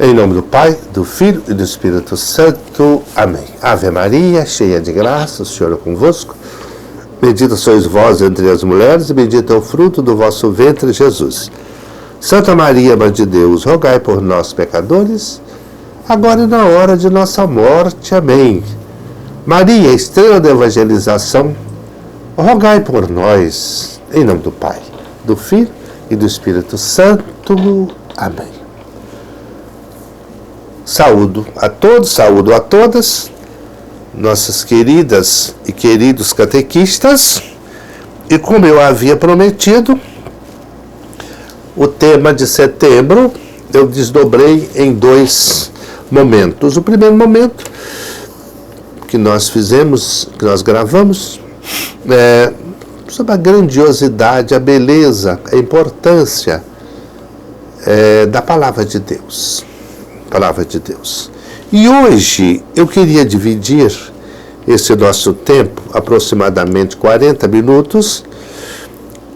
Em nome do Pai, do Filho e do Espírito Santo. Amém. Ave Maria, cheia de graça, o Senhor é convosco. Bendita sois vós entre as mulheres, e bendito é o fruto do vosso ventre, Jesus. Santa Maria, Mãe de Deus, rogai por nós, pecadores, agora e na hora de nossa morte. Amém. Maria, estrela da evangelização, rogai por nós. Em nome do Pai, do Filho e do Espírito Santo. Amém. Saúdo a todos, saúdo a todas, nossas queridas e queridos catequistas, e como eu havia prometido, o tema de setembro eu desdobrei em 2 momentos. O primeiro momento que nós fizemos, que nós gravamos, sobre a grandiosidade, a beleza, a importância da Palavra de Deus. Palavra de Deus. E hoje eu queria dividir esse nosso tempo, aproximadamente 40 minutos.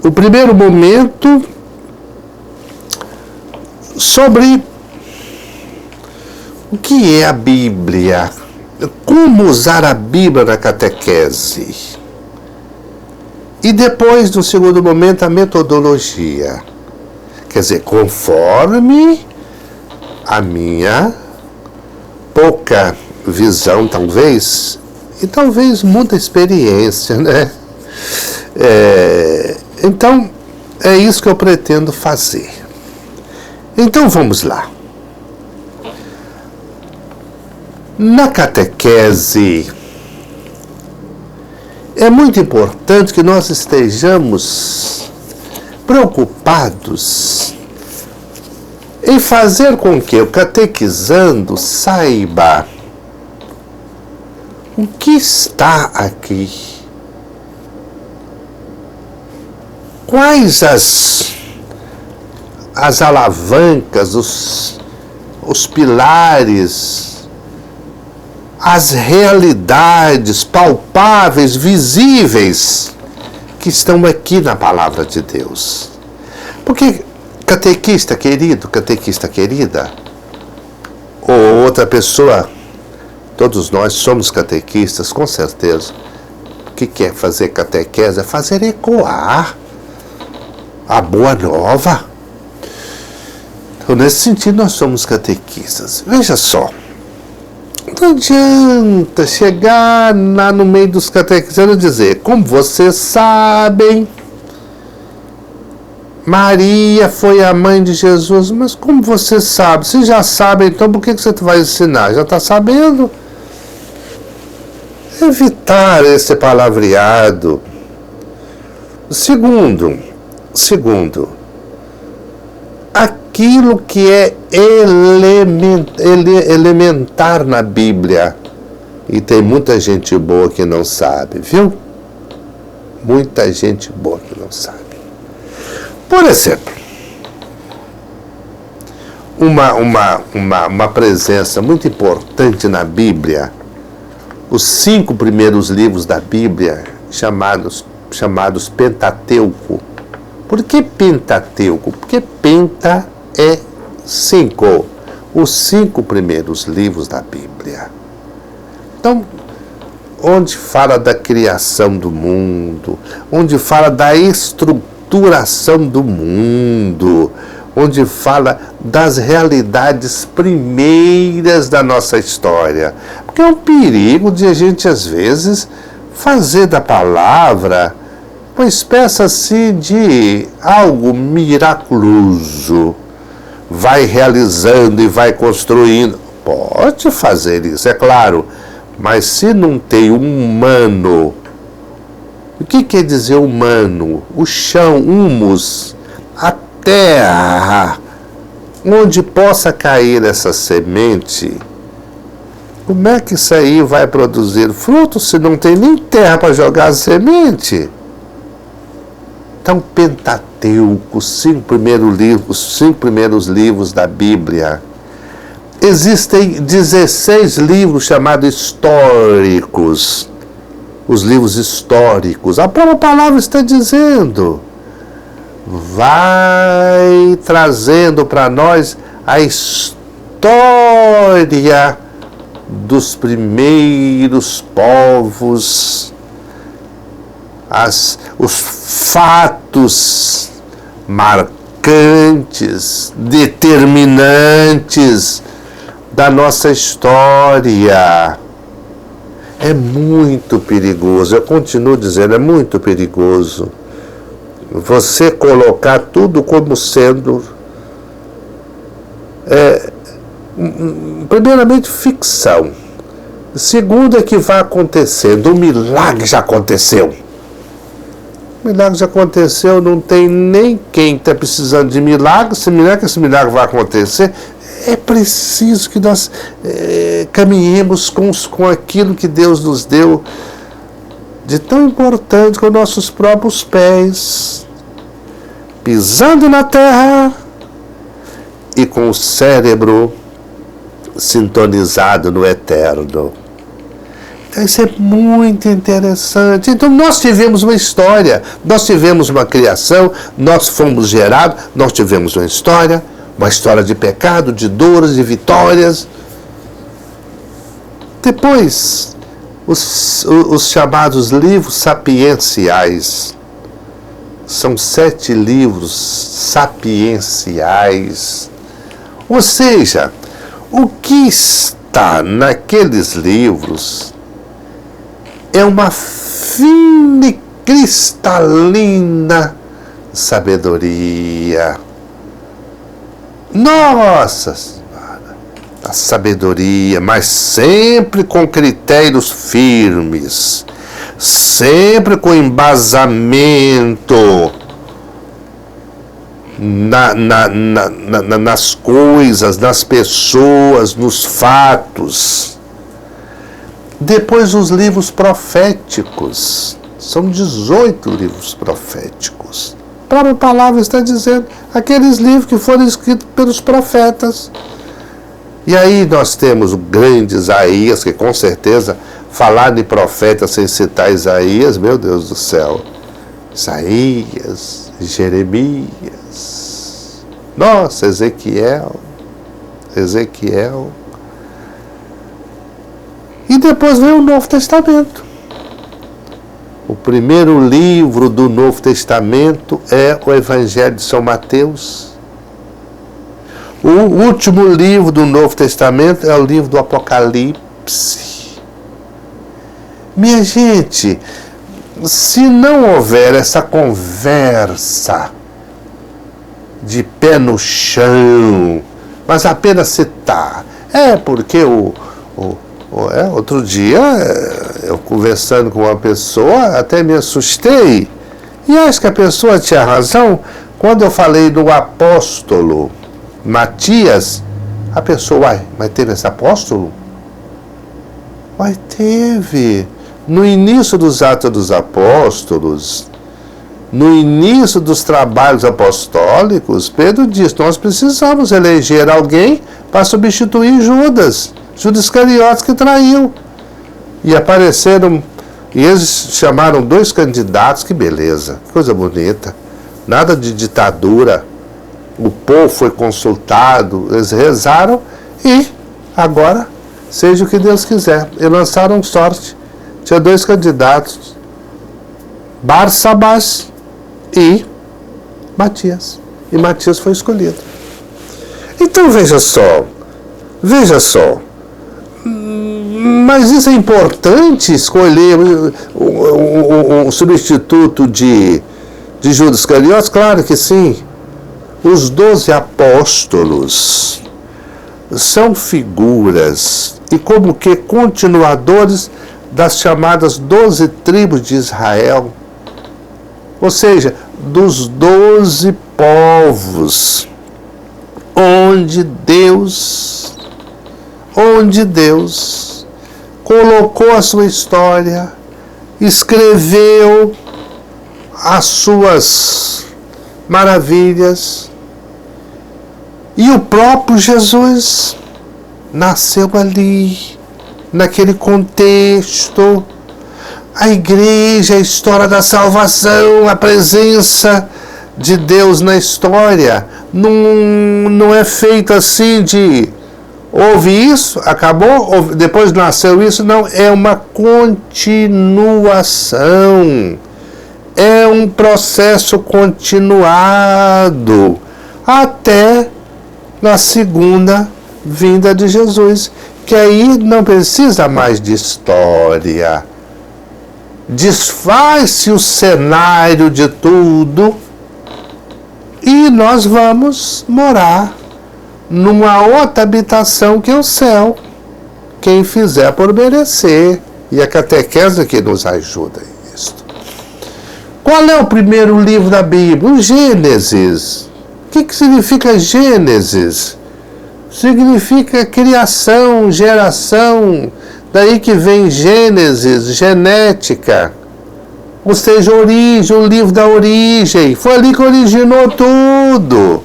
O primeiro momento sobre o que é a Bíblia, como usar a Bíblia na catequese. E depois, no segundo momento, a metodologia. Quer dizer, conforme a minha pouca visão, talvez, e talvez muita experiência, né? Então, é isso que eu pretendo fazer. Então, vamos lá. Na catequese, é muito importante que nós estejamos preocupados em fazer com que o catequizando saiba o que está aqui. Quais as alavancas, os pilares, as realidades palpáveis, visíveis, que estão aqui na Palavra de Deus. Porque catequista querido, catequista querida, ou outra pessoa, todos nós somos catequistas, com certeza. O que é fazer catequese? É fazer ecoar a boa nova. Então, nesse sentido, nós somos catequistas. Veja só, não adianta chegar lá no meio dos catequizandos e dizer, como vocês sabem, Maria foi a mãe de Jesus. Mas como você sabe? Você já sabe, então por que você vai ensinar? Já está sabendo? Evitar esse palavreado. Segundo, aquilo que é elementar na Bíblia. E tem muita gente boa que não sabe, viu? Muita gente boa que não sabe. Por exemplo, uma presença muito importante na Bíblia, os 5 primeiros livros da Bíblia, chamados Pentateuco. Por que Pentateuco? Porque Penta é 5, os 5 primeiros livros da Bíblia. Então, onde fala da criação do mundo, onde fala da estruturação do mundo, onde fala das realidades primeiras da nossa história. Porque é um perigo de a gente, às vezes, fazer da palavra uma espécie assim de algo miraculoso. Vai realizando e vai construindo. Pode fazer isso, é claro, mas se não tem um humano. O que quer dizer humano? O chão, humus, a terra, onde possa cair essa semente. Como é que isso aí vai produzir fruto se não tem nem terra para jogar a semente? Então, Pentateuco, os 5 primeiros livros da Bíblia. Existem 16 livros chamados históricos. Os livros históricos, a própria palavra está dizendo, vai trazendo para nós a história história dos primeiros povos, os fatos marcantes, determinantes da nossa história. É muito perigoso, eu continuo dizendo, é muito perigoso você colocar tudo como sendo, primeiramente, ficção. Segundo, é que vai acontecendo. O milagre já aconteceu. O milagre já aconteceu, não tem nem quem está precisando de milagre. Se esse milagre vai acontecer, é preciso que nós caminhemos com aquilo que Deus nos deu de tão importante, com nossos próprios pés, pisando na terra e com o cérebro sintonizado no eterno. Então isso é muito interessante. Então nós tivemos uma história, nós tivemos uma criação, nós fomos gerados, nós tivemos uma história de pecado, de dores, de vitórias. Depois, os chamados livros sapienciais. São 7 livros sapienciais. Ou seja, o que está naqueles livros é uma fina e cristalina sabedoria. Nossa Senhora, a sabedoria, mas sempre com critérios firmes, sempre com embasamento nas coisas, nas pessoas, nos fatos. Depois os livros proféticos, são 18 livros proféticos. A própria palavra está dizendo, aqueles livros que foram escritos pelos profetas. E aí nós temos o grande Isaías, que com certeza, falar de profeta sem citar Isaías, meu Deus do céu. Isaías, Jeremias, nossa, Ezequiel. E depois vem o Novo Testamento. O primeiro livro do Novo Testamento é o Evangelho de São Mateus. O último livro do Novo Testamento é o livro do Apocalipse. Minha gente, se não houver essa conversa de pé no chão, mas apenas citar, porque outro dia eu conversando com uma pessoa, até me assustei, e acho que a pessoa tinha razão, quando eu falei do apóstolo Matias, a pessoa, mas teve esse apóstolo? Teve. No início dos Atos dos Apóstolos, no início dos trabalhos apostólicos, Pedro disse, nós precisamos eleger alguém para substituir Judas Iscariotes, que traiu. E apareceram, e eles chamaram 2 candidatos, que beleza, que coisa bonita, nada de ditadura. O povo foi consultado, eles rezaram e agora, seja o que Deus quiser. E lançaram sorte. Tinha 2 candidatos, Barsabás e Matias. E Matias foi escolhido. Então veja só. Mas isso é importante, escolher um substituto de Judas Iscariotes? Claro que sim. Os 12 apóstolos são figuras e como que continuadores das chamadas 12 tribos de Israel. Ou seja, dos 12 povos onde Deus colocou a sua história, escreveu as suas maravilhas. E o próprio Jesus nasceu ali, naquele contexto. A igreja, a história da salvação, a presença de Deus na história, não é feita assim de Houve isso, acabou, depois nasceu isso. Não, é uma continuação. É um processo continuado até na segunda vinda de Jesus, que aí não precisa mais de história. Desfaz-se o cenário de tudo e nós vamos morar numa outra habitação que é o céu. Quem fizer por merecer. E a catequese que nos ajuda nisso. Qual é o primeiro livro da Bíblia? O Gênesis. O que significa Gênesis? Significa criação, geração. Daí que vem Gênesis, genética. Ou seja, origem, o livro da origem. Foi ali que originou tudo.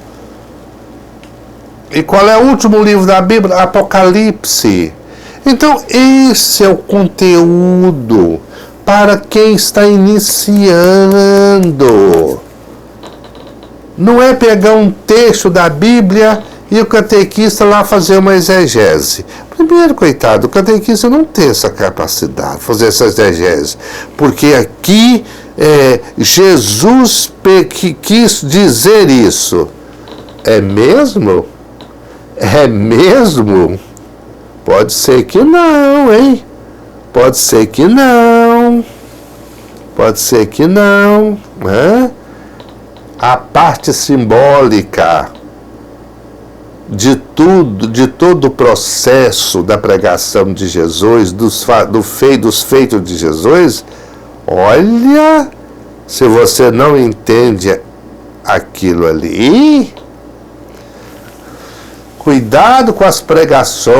E qual é o último livro da Bíblia? Apocalipse. Então, esse é o conteúdo para quem está iniciando. Não é pegar um texto da Bíblia e o catequista lá fazer uma exegese. Primeiro, coitado, o catequista não tem essa capacidade de fazer essa exegese. Porque aqui Jesus quis dizer isso. É mesmo? É mesmo? Pode ser que não, hein? Pode ser que não. Pode ser que não. Né? A parte simbólica de tudo, de todo o processo da pregação de Jesus, dos feitos de Jesus, olha, se você não entende aquilo ali, cuidado com as pregações,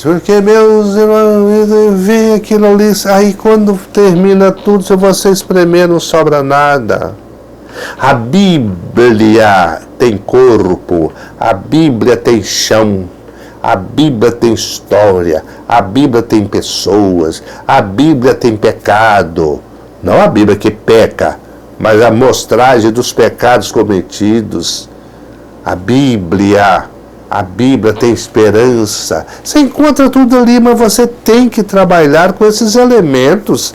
porque meus irmãos, vê aquilo ali, aí quando termina tudo, se você espremer não sobra nada. A Bíblia tem corpo, a Bíblia tem chão, a Bíblia tem história, a Bíblia tem pessoas, a Bíblia tem pecado. Não a Bíblia que peca, mas a mostragem dos pecados cometidos. A Bíblia tem esperança. Você encontra tudo ali, mas você tem que trabalhar com esses elementos,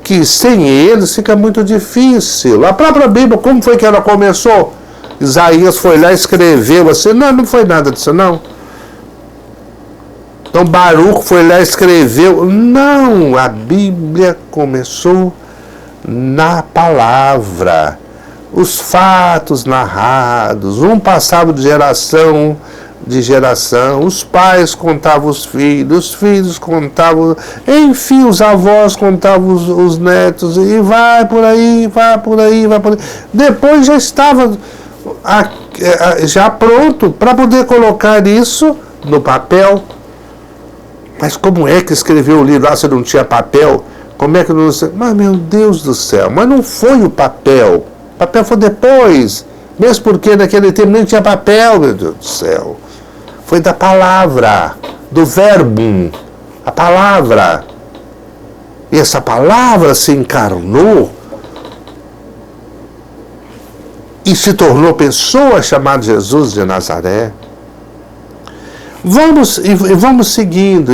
que sem eles fica muito difícil. A própria Bíblia, como foi que ela começou? Isaías foi lá e escreveu assim, não foi nada disso não. Então Baruco foi lá e escreveu, não, a Bíblia começou na palavra, os fatos narrados, um passava de geração, os pais contavam os filhos contavam, enfim, os avós contavam os netos, e vai por aí. Depois já estava já pronto para poder colocar isso no papel. Mas como é que escreveu o livro lá se não tinha papel? Como é que não... Mas, meu Deus do céu, mas não foi o papel. O papel foi depois. Mesmo porque naquele tempo nem tinha papel, meu Deus do céu. Foi da palavra, do verbo, a palavra. E essa palavra se encarnou e se tornou pessoa chamada Jesus de Nazaré. Vamos seguindo.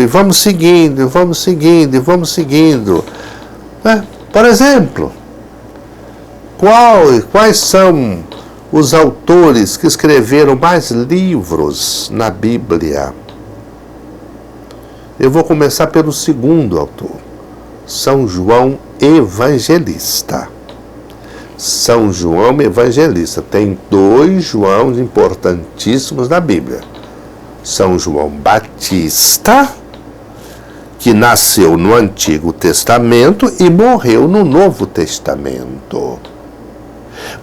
Né? Por exemplo, quais são os autores que escreveram mais livros na Bíblia? Eu vou começar pelo segundo autor, São João Evangelista. São João Evangelista. Tem 2 Joãos importantíssimos na Bíblia. São João Batista, que nasceu no Antigo Testamento e morreu no Novo Testamento.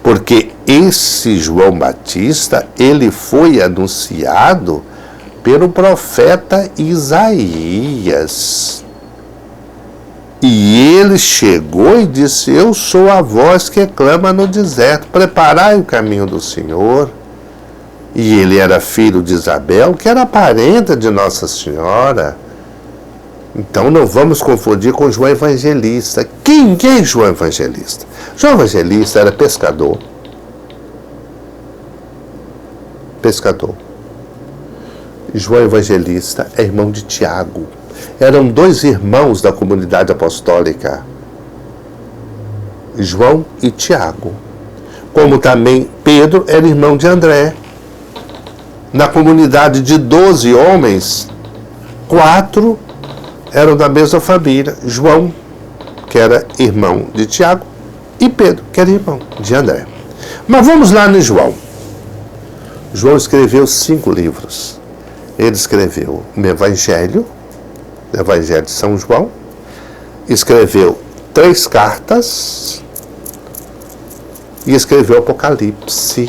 Porque esse João Batista, ele foi anunciado pelo profeta Isaías. E ele chegou e disse, eu sou a voz que clama no deserto, preparai o caminho do Senhor. E ele era filho de Isabel, que era parenta de Nossa Senhora. Então não vamos confundir com João Evangelista. Quem é João Evangelista? João Evangelista era pescador. João Evangelista é irmão de Tiago. Eram dois irmãos da comunidade apostólica, João e Tiago. Como também Pedro era irmão de André. Na comunidade de 12 homens, 4 eram da mesma família. João, que era irmão de Tiago, e Pedro, que era irmão de André. Mas vamos lá no João. João escreveu 5 livros. Ele escreveu o Evangelho de São João, escreveu 3 cartas e escreveu o Apocalipse.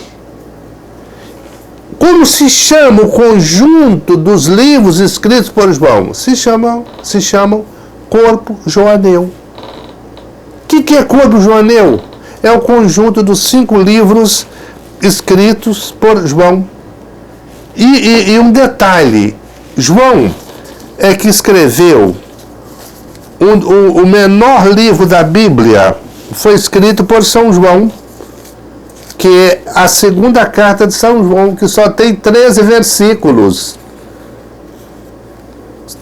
Como se chama o conjunto dos livros escritos por João? Se chamam corpo joaneu. O que é corpo joaneu? É o conjunto dos 5 livros escritos por João. E um detalhe, João é que escreveu o menor livro da Bíblia, foi escrito por São João, que é a segunda carta de São João, que só tem 13 versículos.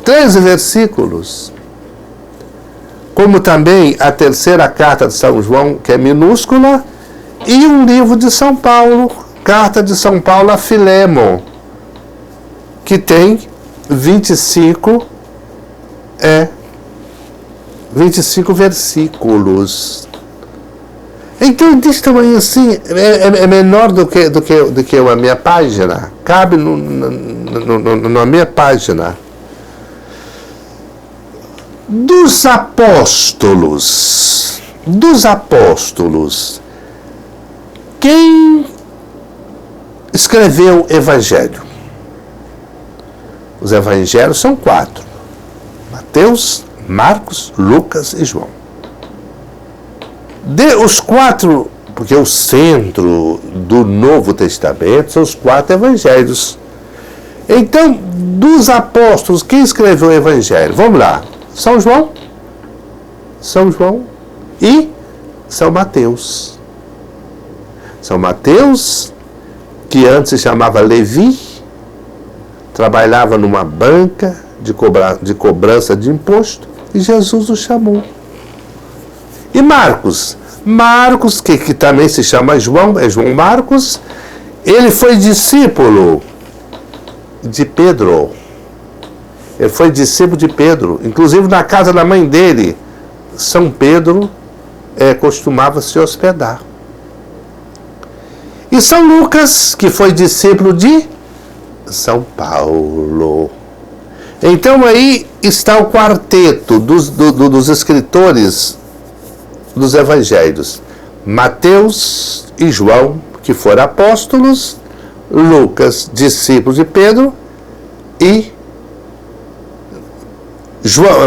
13 versículos. Como também a terceira carta de São João, que é minúscula, e um livro de São Paulo, carta de São Paulo a Filémon, que tem 25 versículos. Então, desse tamanho assim, é menor do que a minha página. Cabe na minha página. Dos apóstolos, quem escreveu o Evangelho? Os Evangelhos são 4. Mateus, Marcos, Lucas e João. Os 4, porque o centro do Novo Testamento são os 4 Evangelhos. Então, dos apóstolos, quem escreveu o Evangelho? Vamos lá. São João e São Mateus. São Mateus, que antes se chamava Levi, trabalhava numa banca de cobrança de imposto, e Jesus o chamou. E Marcos, que também se chama João, é João Marcos, ele foi discípulo de Pedro. Ele foi discípulo de Pedro. Inclusive na casa da mãe dele, São Pedro costumava se hospedar. E São Lucas, que foi discípulo de São Paulo. Então aí está o quarteto dos escritores dos evangelhos. Mateus e João, que foram apóstolos, Lucas, discípulo de Pedro, e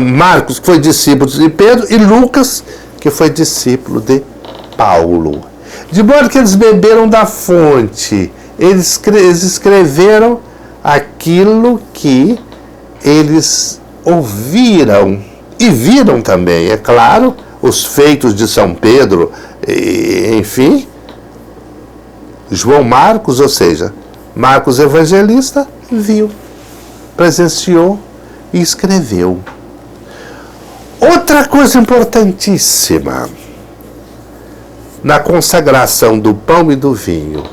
Marcos, que foi discípulo de Pedro, e Lucas, que foi discípulo de Paulo. De modo que eles beberam da fonte, eles escreveram aquilo que eles ouviram e viram também, é claro, os feitos de São Pedro, enfim. João Marcos, ou seja, Marcos Evangelista, viu, presenciou e escreveu. Outra coisa importantíssima, na consagração do pão e do vinho,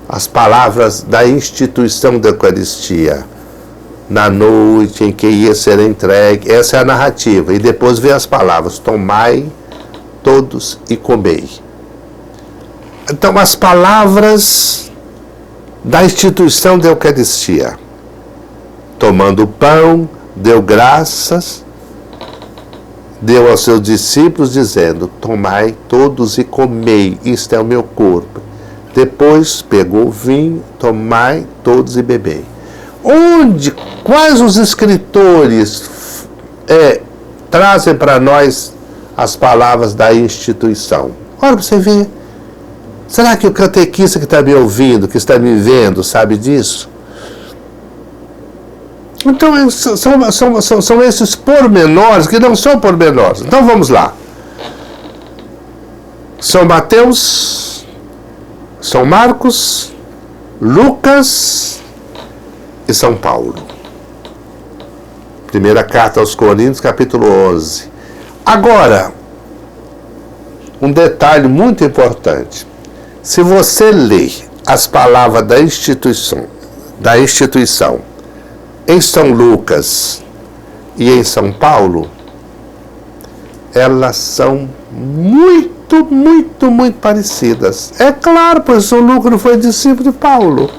as palavras da instituição da Eucaristia, na noite em que ia ser entregue, essa é a narrativa, e depois vem as palavras: tomai todos e comei. Então, as palavras da instituição da Eucaristia: tomando o pão, deu graças, deu aos seus discípulos, dizendo: tomai todos e comei, isto é o meu corpo. Depois pegou o vinho, tomai todos e bebei. Quais os escritores trazem para nós as palavras da instituição? Olha para você ver. Será que o catequista que está me ouvindo, que está me vendo, sabe disso? Então, são esses pormenores que não são pormenores. Então, vamos lá. São Mateus, São Marcos, Lucas e São Paulo. Primeira carta aos Coríntios, capítulo 11. Agora, um detalhe muito importante. Se você lê as palavras da instituição em São Lucas e em São Paulo, elas são muito, muito, muito parecidas. É claro, pois São Lucas não foi discípulo de Paulo.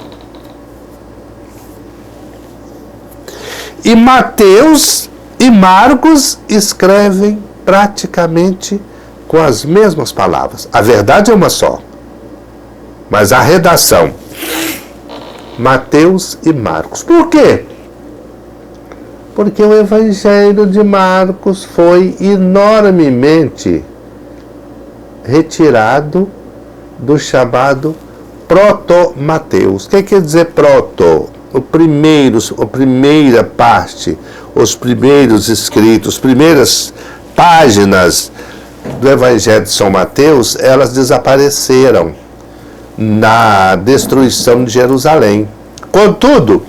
E Mateus e Marcos escrevem praticamente com as mesmas palavras. A verdade é uma só, mas a redação, Mateus e Marcos. Por quê? Porque o Evangelho de Marcos foi enormemente retirado do chamado proto-Mateus. O que quer dizer proto? A primeira parte, os primeiros escritos, as primeiras páginas do Evangelho de São Mateus, elas desapareceram na destruição de Jerusalém. Contudo,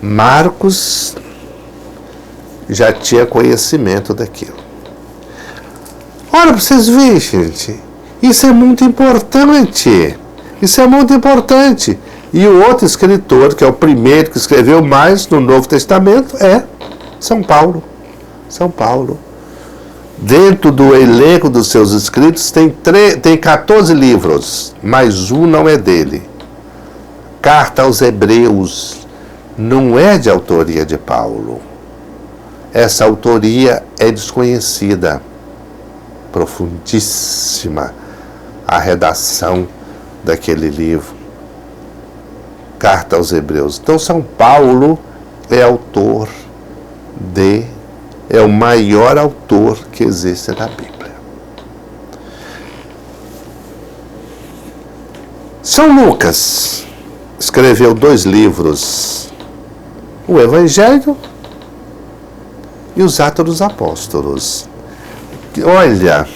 Marcos já tinha conhecimento daquilo. Olha, para vocês verem, gente, isso é muito importante. Isso é muito importante. E o outro escritor, que é o primeiro que escreveu mais no Novo Testamento, é São Paulo. São Paulo. Dentro do elenco dos seus escritos tem 14 livros, mas um não é dele. Carta aos Hebreus não é de autoria de Paulo. Essa autoria é desconhecida, profundíssima a redação daquele livro. Carta aos Hebreus. Então São Paulo é autor é o maior autor que existe na Bíblia. São Lucas escreveu 2 livros, o Evangelho e os Atos dos Apóstolos. Olha,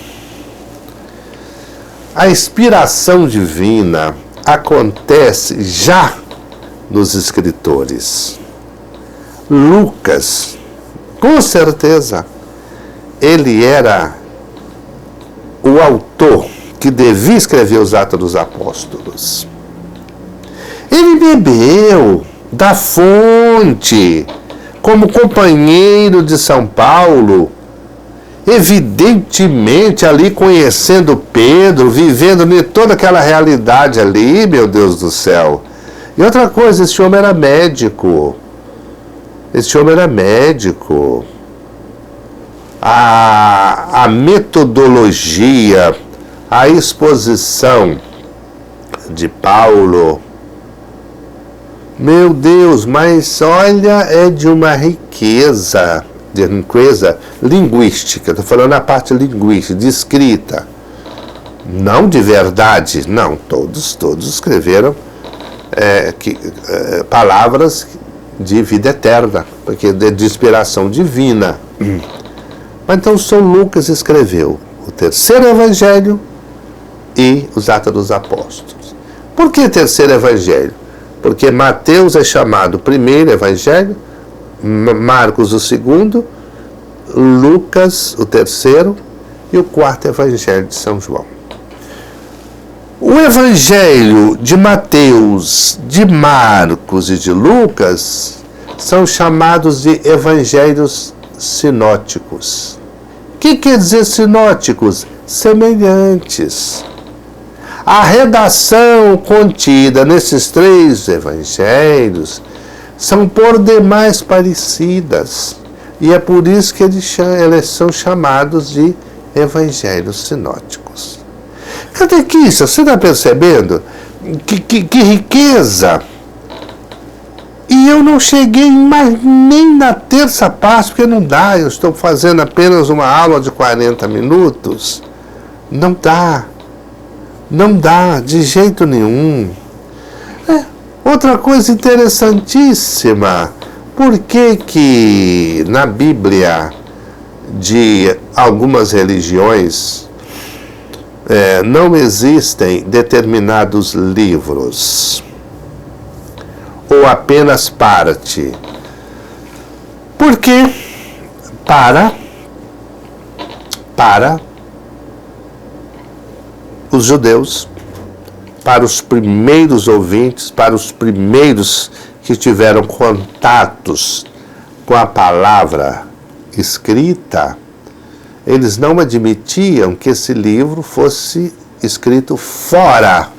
a inspiração divina acontece já nos escritores. Lucas, com certeza, ele era o autor que devia escrever os Atos dos Apóstolos. Ele bebeu da fonte, como companheiro de São Paulo, evidentemente ali conhecendo Pedro, vivendo toda aquela realidade ali, meu Deus do céu. E outra coisa, esse homem era médico. A metodologia, a exposição de Paulo, meu Deus, mas olha, é de uma riqueza linguística. Estou falando a parte linguística, de escrita. Não de verdade, não. Todos escreveram palavras de vida eterna, porque é de inspiração divina. Mas então São Lucas escreveu o terceiro Evangelho e os Atos dos Apóstolos. Por que terceiro Evangelho? Porque Mateus é chamado o primeiro Evangelho, Marcos o segundo, Lucas o terceiro e o quarto Evangelho de São João. O Evangelho de Mateus, de Marcos e de Lucas são chamados de evangelhos sinóticos. O que quer dizer sinóticos? Semelhantes. A redação contida nesses 3 evangelhos são por demais parecidas. E é por isso que eles são chamados de evangelhos sinóticos. Catequista, você está percebendo? Que riqueza! E eu não cheguei mais nem na terça parte, porque não dá, eu estou fazendo apenas uma aula de 40 minutos. Não dá de jeito nenhum. Outra coisa interessantíssima, por que na Bíblia de algumas religiões não existem determinados livros? ou apenas parte? Porque para os judeus, para os primeiros ouvintes, para os primeiros que tiveram contatos com a palavra escrita, eles não admitiam que esse livro fosse escrito fora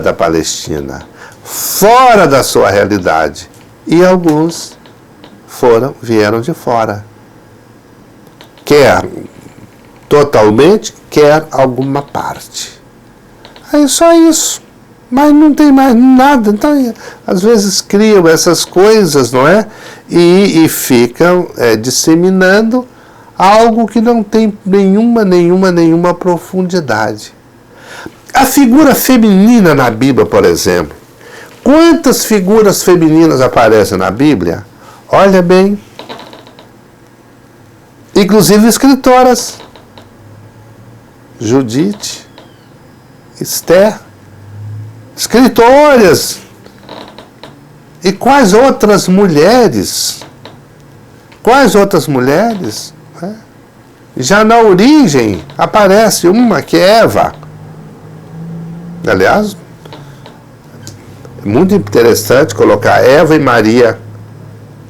da Palestina, fora da sua realidade. E alguns vieram de fora. Quer totalmente, quer alguma parte. Aí só isso. Mas não tem mais nada. Então, às vezes criam essas coisas, não é? E ficam disseminando algo que não tem nenhuma profundidade. A figura feminina na Bíblia, por exemplo. Quantas figuras femininas aparecem na Bíblia? Olha bem. Inclusive escritoras. Judite, Esther, escritoras. E quais outras mulheres? Quais outras mulheres? Já na origem aparece uma que é Eva. Aliás, é muito interessante colocar Eva e Maria.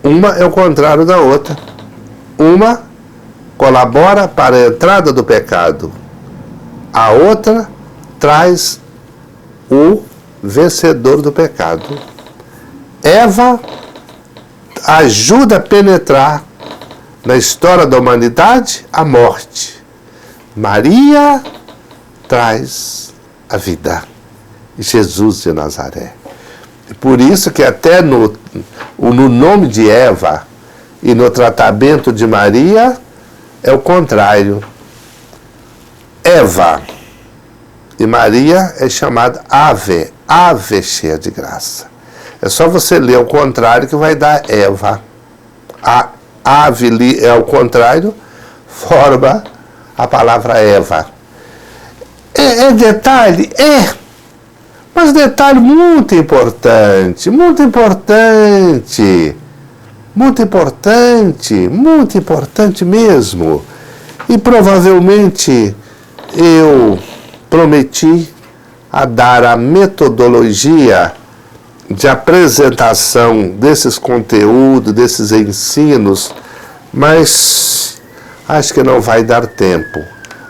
Uma é o contrário da outra. Uma colabora para a entrada do pecado. A outra traz o vencedor do pecado. Eva ajuda a penetrar na história da humanidade a morte. Maria traz a vida. Jesus de Nazaré. Por isso que até no nome de Eva e no tratamento de Maria é o contrário. Eva e Maria é chamada ave cheia de graça. É só você ler o contrário que vai dar Eva. A ave é o contrário, forma a palavra Eva. É detalhe? Mas detalhe muito importante mesmo. E provavelmente eu prometi a dar a metodologia de apresentação desses conteúdos, desses ensinos, mas acho que não vai dar tempo.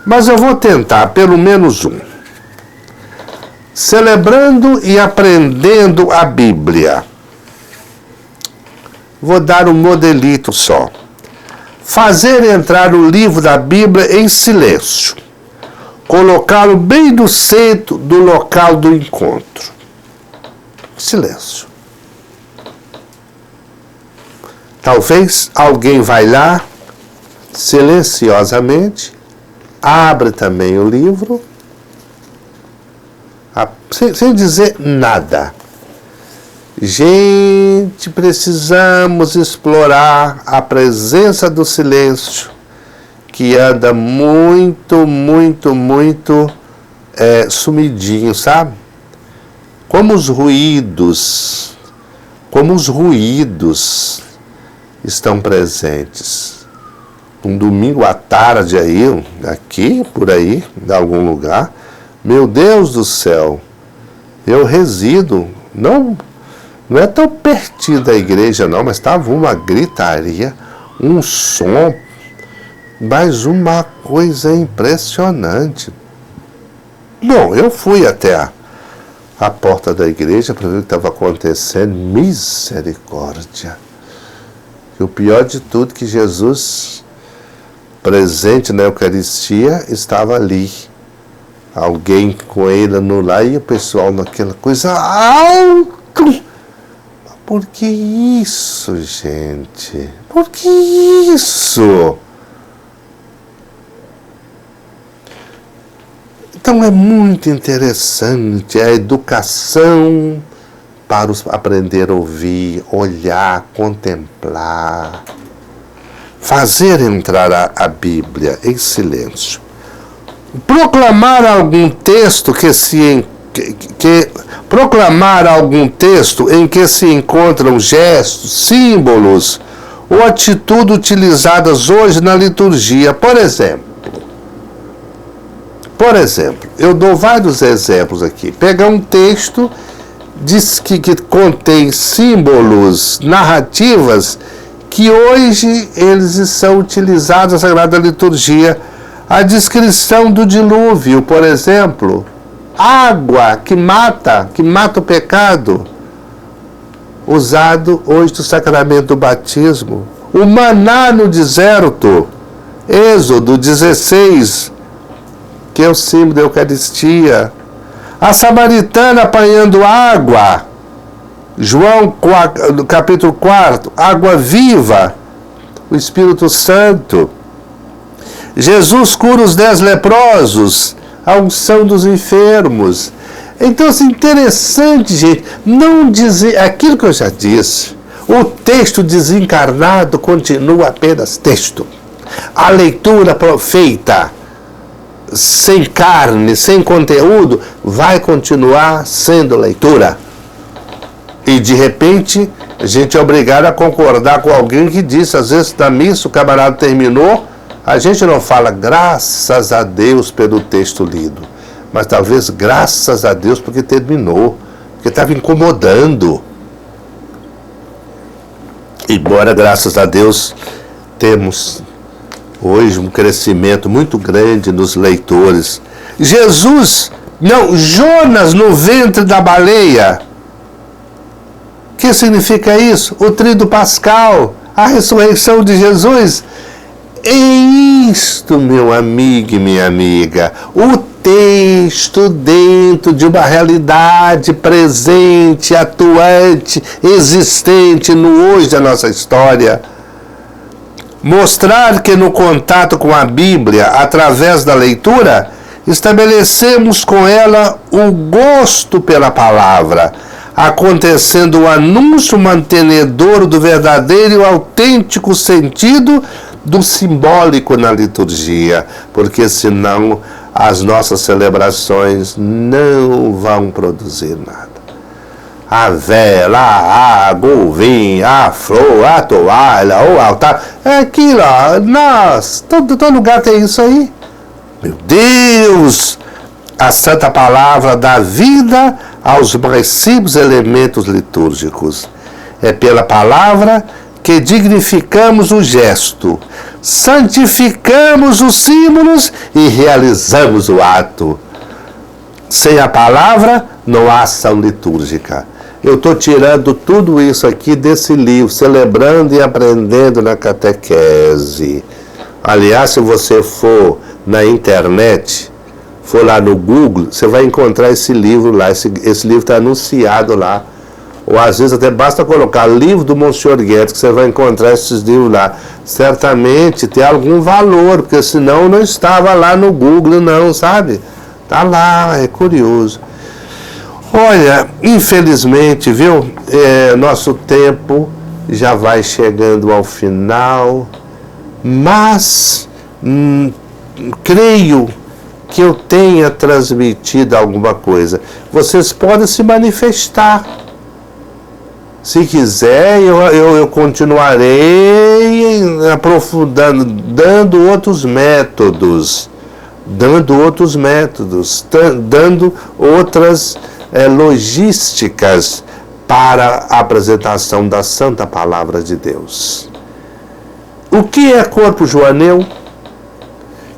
Mas eu vou tentar, pelo menos um. Celebrando e aprendendo a Bíblia. Vou dar um modelito só. Fazer entrar o livro da Bíblia em silêncio. Colocá-lo bem no centro do local do encontro. Silêncio. Talvez alguém vai lá, silenciosamente, abre também o livro, sem dizer nada. Gente, precisamos explorar a presença do silêncio, que anda muito sumidinho, sabe? Como os ruídos estão presentes. Um domingo à tarde aí, aqui, por aí, em algum lugar, meu Deus do céu, eu resido, não é tão pertinho da igreja não, mas estava uma gritaria, um som, mas uma coisa impressionante. Bom, eu fui até a porta da igreja para ver o que estava acontecendo. Misericórdia. E o pior de tudo, que Jesus, presente na Eucaristia, estava ali. Alguém com ele no lá e o pessoal naquela coisa alto. Por que isso, gente? Por que isso? Então é muito interessante a educação para aprender a ouvir, olhar, contemplar, fazer entrar a Bíblia em silêncio. Proclamar algum texto que proclamar algum texto em que se encontram gestos, símbolos ou atitudes utilizadas hoje na liturgia. Por exemplo, eu dou vários exemplos aqui. Pegar um texto que contém símbolos, narrativas, que hoje eles são utilizados na Sagrada Liturgia. A descrição do dilúvio, por exemplo, água que mata o pecado, usado hoje no sacramento do batismo. O maná no deserto, Êxodo 16, que é o símbolo da Eucaristia. A samaritana apanhando água, João capítulo 4, água viva, o Espírito Santo. Jesus cura os 10 leprosos, a unção dos enfermos. Então, assim, interessante, gente, não dizer aquilo que eu já disse. O texto desencarnado continua apenas texto. A leitura feita sem carne, sem conteúdo, vai continuar sendo leitura. E, de repente, a gente é obrigado a concordar com alguém que disse, às vezes, na missa, o camarada terminou, a gente não fala graças a Deus pelo texto lido, mas talvez graças a Deus porque terminou, porque estava incomodando. Embora, graças a Deus, temos hoje um crescimento muito grande nos leitores. Jonas no ventre da baleia. O que significa isso? O tríduo pascal, a ressurreição de Jesus. É isto, meu amigo e minha amiga, o texto dentro de uma realidade presente, atuante, existente no hoje da nossa história. Mostrar que no contato com a Bíblia, através da leitura, estabelecemos com ela o gosto pela palavra, acontecendo o anúncio mantenedor do verdadeiro e autêntico sentido do simbólico na liturgia, porque senão as nossas celebrações não vão produzir nada. A vela, a água, o vinho, a flor, a toalha, o altar, é aquilo, nossa, todo lugar tem isso aí. Meu Deus! A Santa Palavra dá vida aos mais simples elementos litúrgicos. É pela palavra que dignificamos o gesto, santificamos os símbolos e realizamos o ato. Sem a palavra, não há ação litúrgica. Eu estou tirando tudo isso aqui desse livro, Celebrando e Aprendendo na Catequese. Aliás, se você for na internet, for lá no Google, você vai encontrar esse livro lá. Esse livro está anunciado lá. Ou às vezes até basta colocar livro do Monsenhor Guedes, que você vai encontrar esses livros lá. Certamente tem algum valor, porque senão não estava lá no Google, não, sabe? Está lá, é curioso. Olha, infelizmente, viu, nosso tempo já vai chegando ao final, mas creio que eu tenha transmitido alguma coisa. Vocês podem se manifestar. Se quiser, eu continuarei aprofundando, dando outros métodos, dando outras logísticas para a apresentação da Santa Palavra de Deus. O que é corpo joaneu?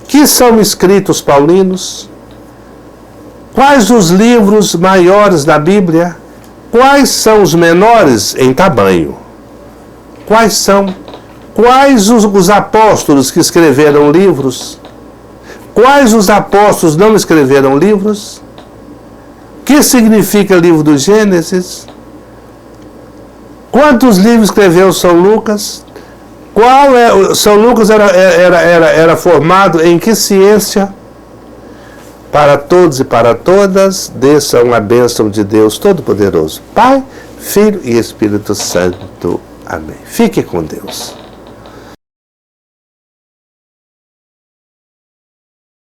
Que são escritos paulinos? Quais os livros maiores da Bíblia? Quais são os menores em tamanho? Quais são? Quais os apóstolos que escreveram livros? Quais os apóstolos não escreveram livros? O que significa o livro do Gênesis? Quantos livros escreveu São Lucas? São Lucas era formado em que ciência? Para todos e para todas, desçam a bênção de Deus Todo-Poderoso, Pai, Filho e Espírito Santo. Amém. Fique com Deus.